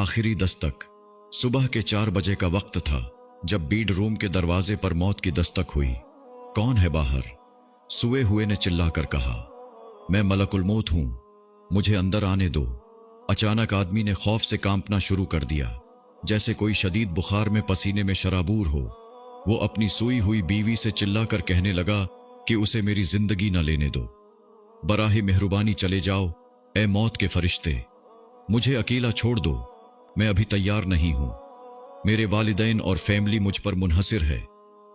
आखिरी दस्तक। सुबह के 4 बजे का वक्त था जब बीड रूम के दरवाजे पर मौत की दस्तक हुई। कौन है बाहर? सोए हुए ने चिल्लाकर कहा। मैं मलकुल मौत हूं, मुझे अंदर आने दो। अचानक आदमी ने खौफ से कांपना शुरू कर दिया, जैसे कोई शदीद बुखार में पसीने में शराबूर हो। वो अपनी सोई हुई बीवी से चिल्लाकर कहने लगा कि उसे मेरी जिंदगी न लेने दो। बराहे मेहरबानी चले जाओ, ए मौत के फरिश्ते, मुझे अकेला छोड़ दो, मैं अभी तैयार नहीं हूं। मेरे वालिदैन और फैमिली मुझ पर मुनहसिर है,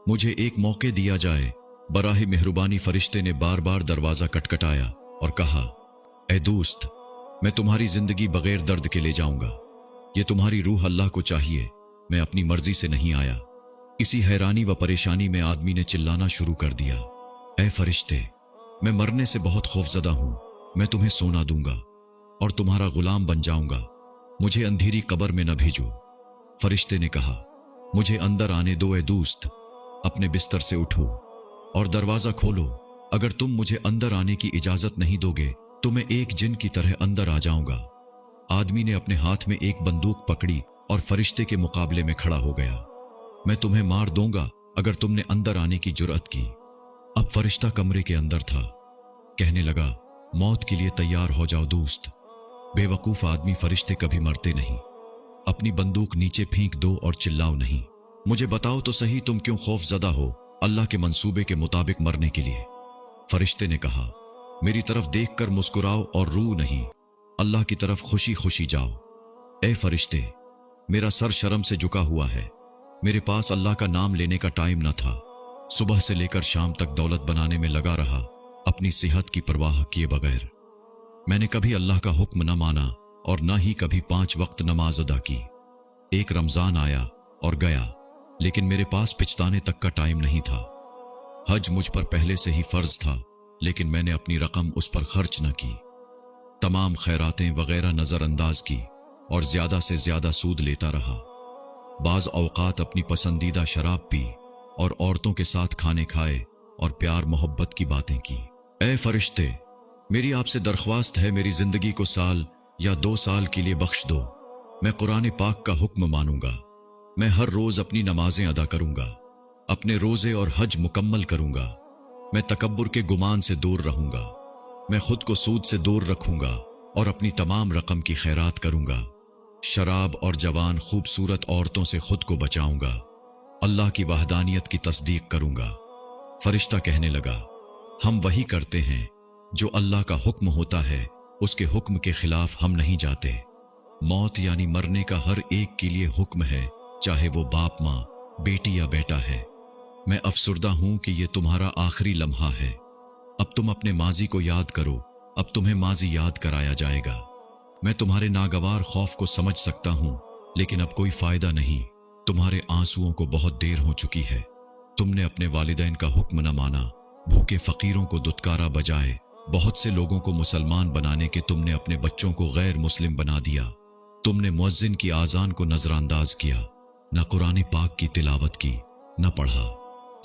मुझे एक मौके दिया जाए। बराहे मेहरबानी फरिश्ते ने बार बार दरवाजा खटखटाया और कहा, ए दोस्त, मैं तुम्हारी जिंदगी बगैर दर्द के ले जाऊंगा। ये तुम्हारी रूह अल्लाह को चाहिए, मैं अपनी मर्जी से नहीं आया। इसी हैरानी व परेशानी में आदमी ने चिल्लाना शुरू कर दिया, ए फरिश्ते, मैं मरने से बहुत खौफजदा हूं, मैं तुम्हें सोना दूंगा और तुम्हारा गुलाम बन जाऊंगा, मुझे अंधेरी कब्र में न भेजो। फरिश्ते ने कहा, मुझे अंदर आने दो ए दोस्त, अपने बिस्तर से उठो और दरवाजा खोलो। अगर तुम मुझे अंदर आने की इजाजत नहीं दोगे तो मैं एक जिन की तरह अंदर आ जाऊंगा। आदमी ने अपने हाथ में एक बंदूक पकड़ी और फरिश्ते के मुकाबले में खड़ा हो गया। मैं तुम्हें मार दूंगा अगर तुमने अंदर आने की जुर्अत की। अब फरिश्ता कमरे के अंदर था, कहने लगा, मौत के लिए तैयार हो जाओ दोस्त। बेवकूफ आदमी, फरिश्ते कभी मरते नहीं। अपनी बंदूक नीचे फेंक दो और चिल्लाओ नहीं। मुझे बताओ तो सही, तुम क्यों खौफजदा हो अल्लाह के मंसूबे के मुताबिक मरने के लिए? फरिश्ते ने कहा, मेरी तरफ देखकर मुस्कुराओ और रू नहीं, अल्लाह की तरफ खुशी खुशी जाओ। ए फरिश्ते, मेरा सर शर्म से झुका हुआ है, मेरे पास अल्लाह का नाम लेने का टाइम न था। सुबह से लेकर शाम तक दौलत बनाने में लगा रहा, अपनी सेहत की परवाह किए बगैर। मैंने कभी अल्लाह का हुक्म न माना और न ही कभी 5 वक्त नमाज अदा की। एक रमजान आया और गया, लेकिन मेरे पास पिछताने तक का टाइम नहीं था। हज मुझ पर पहले से ही फर्ज था, लेकिन मैंने अपनी रकम उस पर खर्च न की। तमाम खैरातें वगैरह नजरअंदाज की और ज्यादा से ज्यादा सूद लेता रहा। बाज औकात अपनी पसंदीदा शराब पी और औरतों के साथ खाने खाए और प्यार मोहब्बत की बातें की। ए फरिश्ते, मेरी आपसे दरख्वास्त है, मेरी जिंदगी को साल या 2 साल के लिए बख्श दो। मैं कुरान पाक का हुक्म मानूंगा, मैं हर रोज अपनी नमाजें अदा करूंगा, अपने रोजे और हज मुकम्मल करूंगा। मैं तकब्बुर के गुमान से दूर रहूंगा, मैं खुद को सूद से दूर रखूंगा और अपनी तमाम रकम की खैरात करूंगा। शराब और जवान खूबसूरत औरतों से खुद को बचाऊंगा, अल्लाह की वहदानियत की तस्दीक करूंगा। फरिश्ता कहने लगा, हम वही करते हैं जो अल्लाह का हुक्म होता है, उसके हुक्म के खिलाफ हम नहीं जाते। मौत यानी मरने का हर एक के लिए हुक्म है, चाहे वो बाप माँ, बेटी या बेटा है। मैं अफसुर्दा हूं कि ये तुम्हारा आखिरी लम्हा है। अब तुम अपने माजी को याद करो, अब तुम्हें माजी याद कराया जाएगा। मैं तुम्हारे नागवार खौफ को समझ सकता हूं, लेकिन अब कोई फायदा नहीं। तुम्हारे आंसुओं को बहुत देर हो चुकी है। तुमने अपने वालिदैन का हुक्म न माना, भूखे फकीरों को दुत्कारा बजाए, बहुत से लोगों को मुसलमान बनाने के तुमने अपने बच्चों को गैर मुस्लिम बना दिया। तुमने मुअज्जिन की आजान को नजरअंदाज किया, न कुरान पाक की तिलावत की, न पढ़ा।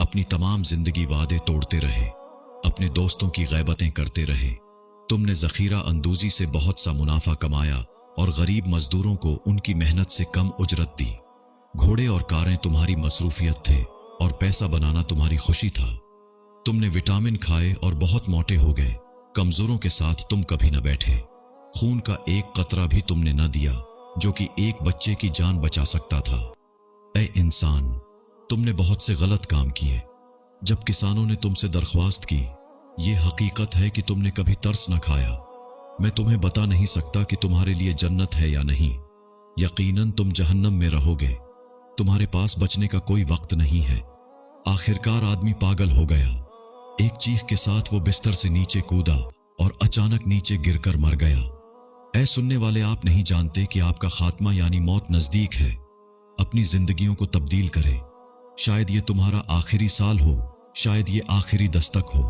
अपनी तमाम जिंदगी वादे तोड़ते रहे, अपने दोस्तों की गैबतें करते रहे। तुमने जखीरा अंदूजी से बहुत सा मुनाफा कमाया और गरीब मजदूरों को उनकी मेहनत से कम उजरत दी। घोड़े और कारें तुम्हारी मसरूफियत थे और पैसा बनाना तुम्हारी खुशी था। तुमने विटामिन खाए और बहुत मोटे हो गए। कमजोरों के साथ तुम कभी न बैठे। खून का एक कतरा भी तुमने न दिया, जो कि एक बच्चे की जान बचा सकता था। ऐ इंसान, तुमने बहुत से गलत काम किए। जब किसानों ने तुमसे दरख्वास्त की, ये हकीकत है कि तुमने कभी तरस न खाया। मैं तुम्हें बता नहीं सकता कि तुम्हारे लिए जन्नत है या नहीं। यकीनन तुम जहन्नम में रहोगे। तुम्हारे पास बचने का कोई वक्त नहीं है। आखिरकार आदमी पागल हो गया। एक चीख के साथ वो बिस्तर से नीचे कूदा और अचानक नीचे गिरकर मर गया। ऐ सुनने वाले, आप नहीं जानते कि आपका खात्मा यानी मौत नजदीक है। अपनी जिंदगियों को तब्दील करें। शायद ये तुम्हारा आखिरी साल हो, शायद ये आखिरी दस्तक हो।